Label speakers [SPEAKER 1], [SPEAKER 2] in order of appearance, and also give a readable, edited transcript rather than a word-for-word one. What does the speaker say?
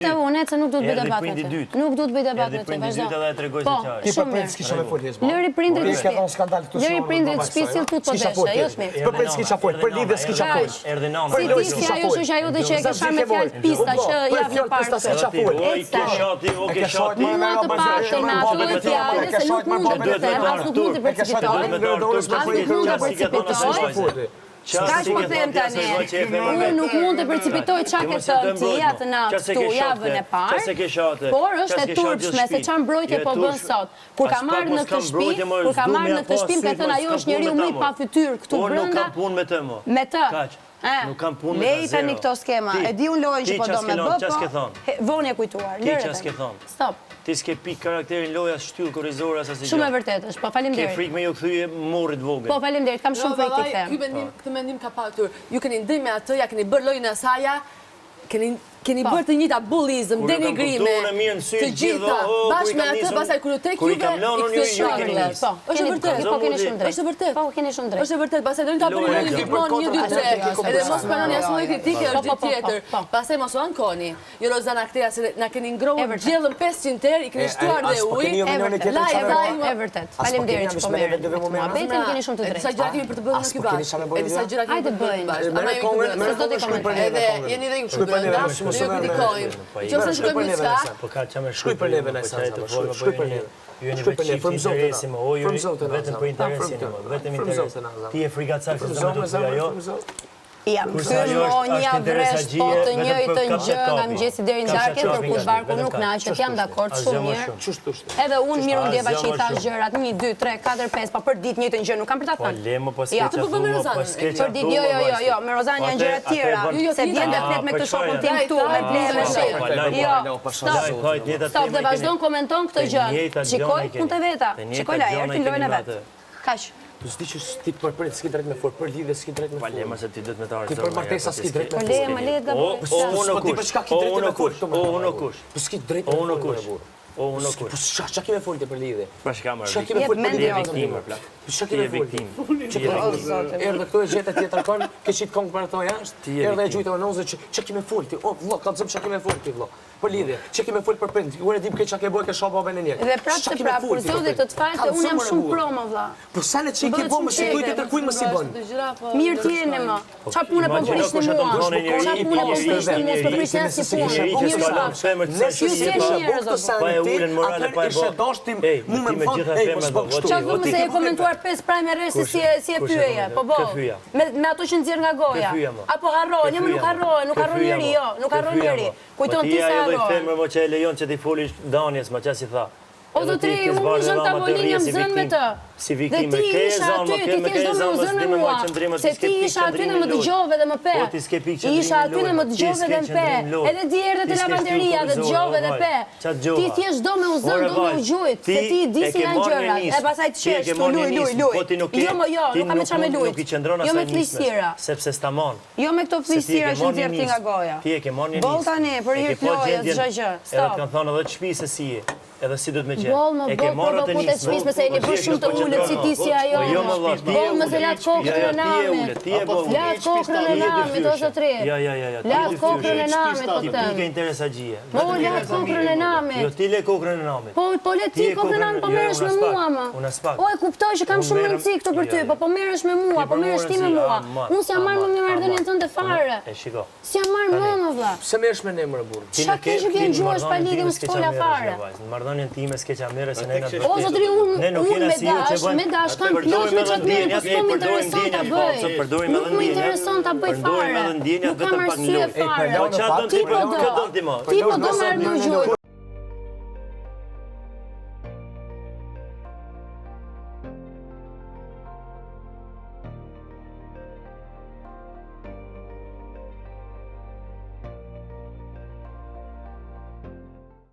[SPEAKER 1] Të unë se nuk do të bëj debat me ty. Nuk do të bëj debat me ty, vazhdo. Po, shumë mirë.
[SPEAKER 2] S'kisha me fol hezma.
[SPEAKER 1] Lëri prindrit
[SPEAKER 2] Ka dhënë skandal këtu.
[SPEAKER 1] Lëri prindrit shtëpisë tut po desha, jo çmir.
[SPEAKER 2] Për pres s'kisha fol, për lidhje s'kisha fol.
[SPEAKER 3] Erdhi nana.
[SPEAKER 1] Si ti si ajo shoqja jote që e ke shar me fjalë pista që javën e parë.
[SPEAKER 2] S'kisha fol.
[SPEAKER 3] Oj, ke shati, o ke shati.
[SPEAKER 1] Mua të paktën me ato fjalë se nuk mund të them, as nuk mund të precipitoj. As nuk mund të precipitoj. Ka që po them tani, unë nuk mund të precipitoj qa ke thënë ti atë natë këtu javën e parë, por është e turpshme se qa mbrojtje po bën sot. Kur ka marrë në këtë shtëpi, kur ka marrë në këtë shtëpi, ka thënë ajo është njeriu më i pa fytyrë këtu brenda.
[SPEAKER 3] Nuk kam punë me të më.
[SPEAKER 1] Me të.
[SPEAKER 3] Nuk kam punë me të.
[SPEAKER 1] Lej tani këto skema. E di unë lojën që po do me bë, po vonje kujtuar.
[SPEAKER 3] Ti ç'as ke thënë?
[SPEAKER 1] Stop.
[SPEAKER 3] Ti s'ke pik karakterin loja shtyll korrizore as asgjë.
[SPEAKER 1] Shumë e vërtetë është, po faleminderit.
[SPEAKER 3] Ke frikë me ju kthye morrit vogël.
[SPEAKER 1] Po faleminderit, kam shumë frikë të them.
[SPEAKER 4] Këtë mendim ka patur. Ju keni ndëj me atë, ja keni bërë lojën e asaja, keni bërë të njëjta bullizëm, denigrime, të gjitha, bashkë me atë, pasaj kur u tek juve, i këtë shokëve.
[SPEAKER 1] Po, është vërtet, po keni shumë drejt.
[SPEAKER 4] Është vërtet.
[SPEAKER 1] Po, keni shumë drejt.
[SPEAKER 4] Është vërtet, pasaj do një ta bëni lojën gjithmonë 1, 2, 3. Edhe mos pranoni asnjë kritike është gjë tjetër. Pastaj mos u ankoni. Jo Rozana Ktea se na keni ngrohur gjellën 500 herë, i keni shtuar dhe ujë.
[SPEAKER 1] E vërtet. Faleminderit që po merrni. Muhabetin keni shumë të drejtë.
[SPEAKER 4] Sa gjëra kemi për të bërë në ky bashkë. Edhe sa gjëra kemi për të bërë bashkë. Ama ju do të komentojmë. Edhe jeni dhe ju kështu. Ne kritikojmë. Qofse shkojmë në çka?
[SPEAKER 3] Po ka çamë
[SPEAKER 2] shkruaj për neve në sa. Shkruaj për neve.
[SPEAKER 3] Ju jeni vetë interesim, o ju vetëm për interesin, vetëm interes. Ti e frikacak se do të thotë ajo.
[SPEAKER 1] Jam një vresh po të njëjtën gjë nga mëngjesi deri në darkë, për kur barku nuk naqet, jam dakord shumë mirë. Edhe unë miru ndjeva që i thash gjërat 1, 2, 3, 4, 5, pa për ditë njëjtën gjë nuk kam për ta thënë.
[SPEAKER 3] Po lemo po s'ke çfarë.
[SPEAKER 1] Për ditë jo, me Rozan janë gjëra tjera. Se vjen dhe flet me këtë shokun tim këtu, me blejë me sheh. Jo, stop, dhe vazhdon komenton këtë gjë. Shikoj punë të veta. Shikoj lajër ti lojën e vet. Kaq.
[SPEAKER 2] Po s'di që ti për prit s'ki drejt me fol, për lidhje s'ki drejt me fol.
[SPEAKER 3] Po lema se ti duhet me të arë.
[SPEAKER 2] Ti për martesa s'ki drejt me fol.
[SPEAKER 1] Po lema le të gaboj.
[SPEAKER 2] Po ti për çka ki drejt me fol?
[SPEAKER 3] Unë kush.
[SPEAKER 2] Po s'ki drejt me fol.
[SPEAKER 3] Unë kush.
[SPEAKER 2] Po çka kemi folti për lidhje?
[SPEAKER 3] Po çka më.
[SPEAKER 2] Çka kemi folti për lidhje?
[SPEAKER 3] Viktimë plak.
[SPEAKER 2] Po çka kemi folti? Erdhë këtu e gjetë tjetër kon, ke shit kon për ato jashtë. Erdhë e gjujtë onozë çka kemi folti? O vëlla, kallzom çka kemi folti vëlla. Për lidhje, çka kemi fol për prind. Unë e di çka ke bëj ke shoh babën e njëri.
[SPEAKER 1] Dhe prapë për zotit të fal se unë jam shumë promo vëlla.
[SPEAKER 2] Po sa le çike bëj më shikoj të kujt më si bën.
[SPEAKER 1] Mirë ti jeni më. Çfarë punë po prisni mua? Çfarë punë po prisni mua? Po prisni si punë. Po mirë shkap.
[SPEAKER 3] Pa e ulën morale pa e bë. Mu me gjitha femrat.
[SPEAKER 1] Çfarë do të komentuar 5 prime rresi si e pyetje. Po po. Me ato që nxjerr nga goja. Apo harron, jo nuk harron njeri, jo, nuk harron njeri. Kujton ti sa
[SPEAKER 3] do i femër që e lejon që ti folish Danjes, ma që si tha.
[SPEAKER 1] O zotri, unë zënë tavolin jam zënë me të.
[SPEAKER 3] Si viktimë, ke e zanë, më ke e zanë, më s'dime më qëndrimë,
[SPEAKER 1] se ti isha aty në më dëgjove dhe më pe. Isha aty në më dëgjove dhe më pe. Edhe di erdhe të lavanderia dhe dëgjove dhe pe. Ti thjesht do me u zënë, do me u gjujt, se ti di si janë gjërat. E pasaj të shesh, tu luj. Jo më jo, nuk kam e qa me lujt. Jo me flisira.
[SPEAKER 3] Sepse s'tamon.
[SPEAKER 1] Jo me këto flisira që nxjerr ti nga goja.
[SPEAKER 3] Ti e ke marrë një nisë.
[SPEAKER 1] Bol tani, për hir të lojës, çdo gjë.
[SPEAKER 3] Edhe të kanë thonë edhe të shpi se si je. Edhe si do të më qenë.
[SPEAKER 1] E ke marrë të nisë. Bol më se e bën shumë të ulët si ti si ajo. Bol më se lat kokrën e namit. Lat kokrën e namit ose tre.
[SPEAKER 3] Ja.
[SPEAKER 1] Lat kokrën e namit po
[SPEAKER 3] them. Ti ke interes agjie.
[SPEAKER 1] Po lat kokrën e namit.
[SPEAKER 3] Jo ti le kokrën e namit.
[SPEAKER 1] Po le ti kokrën e namit, po merresh me mua më. O e kuptoj që kam shumë rëndësi këtu për ty, po merresh me mua, po merresh ti me mua. Unë s'jam marrë me marrëdhënien tënde fare.
[SPEAKER 3] E shiko.
[SPEAKER 1] S'jam marrë më vëlla.
[SPEAKER 2] Pse merresh me ne më burr?
[SPEAKER 1] Çka ke që vjen gjuash pa lidhje me skola fare.
[SPEAKER 3] Marrëdhënien time s'ke qa merre se ne na.
[SPEAKER 1] O zotri unë me dash kam plot me çat merr, po s'më intereson ta bëj. Nuk më intereson ta bëj fare. Nuk kam arsye fare.
[SPEAKER 3] Ti po do
[SPEAKER 1] marrë më gjujt.